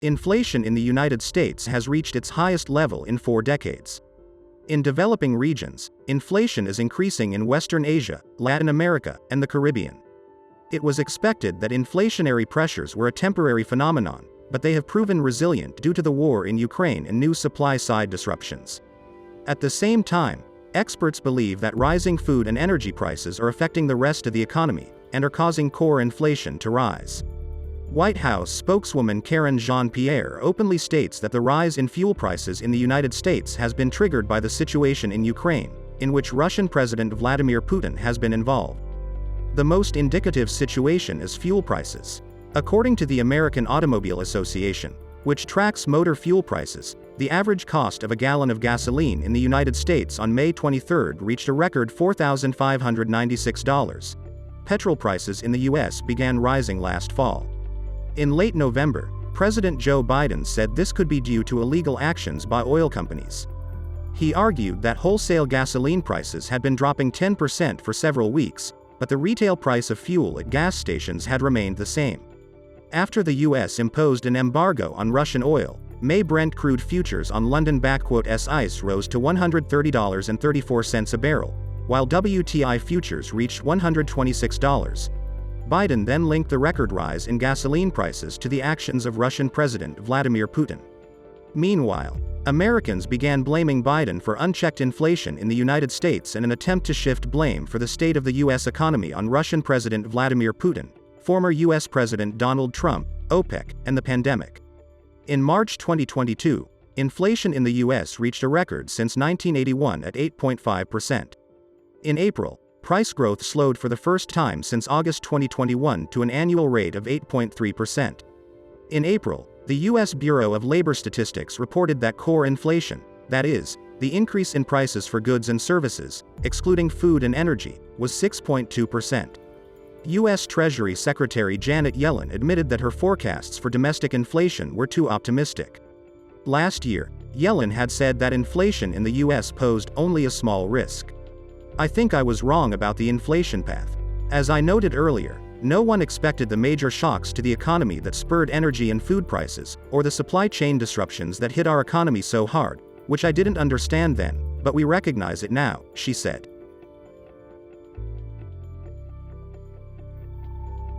Inflation in the United States has reached its highest level in 4 decades. In developing regions, inflation is increasing in Western Asia, Latin America, and the Caribbean. It was expected that inflationary pressures were a temporary phenomenon, but they have proven resilient due to the war in Ukraine and new supply-side disruptions. At the same time, experts believe that rising food and energy prices are affecting the rest of the economy and are causing core inflation to rise. White House spokeswoman Karine Jean-Pierre openly states that the rise in fuel prices in the United States has been triggered by the situation in Ukraine, in which Russian President Vladimir Putin has been involved. The most indicative situation is fuel prices. According to the American Automobile Association, which tracks motor fuel prices, the average cost of a gallon of gasoline in the United States on May 23 reached a record $4,596. Petrol prices in the U.S. began rising last fall. In late November, President Joe Biden said this could be due to illegal actions by oil companies. He argued that wholesale gasoline prices had been dropping 10% for several weeks, but the retail price of fuel at gas stations had remained the same. After the U.S. imposed an embargo on Russian oil, May Brent crude futures on London /ICE rose to $130.34 a barrel, while WTI futures reached $126. Biden then linked the record rise in gasoline prices to the actions of Russian President Vladimir Putin. Meanwhile, Americans began blaming Biden for unchecked inflation in the United States in an attempt to shift blame for the state of the U.S. economy on Russian President Vladimir Putin, former U.S. President Donald Trump, OPEC, and the pandemic. In March 2022, inflation in the U.S. reached a record since 1981 at 8.5%. In April, price growth slowed for the first time since August 2021 to an annual rate of 8.3%. In April, the U.S. Bureau of Labor Statistics reported that core inflation, that is, the increase in prices for goods and services, excluding food and energy, was 6.2%. U.S. Treasury Secretary Janet Yellen admitted that her forecasts for domestic inflation were too optimistic. Last year, Yellen had said that inflation in the U.S. posed only a small risk. "I think I was wrong about the inflation path. As I noted earlier, no one expected the major shocks to the economy that spurred energy and food prices, or the supply chain disruptions that hit our economy so hard, which I didn't understand then, but we recognize it now," she said.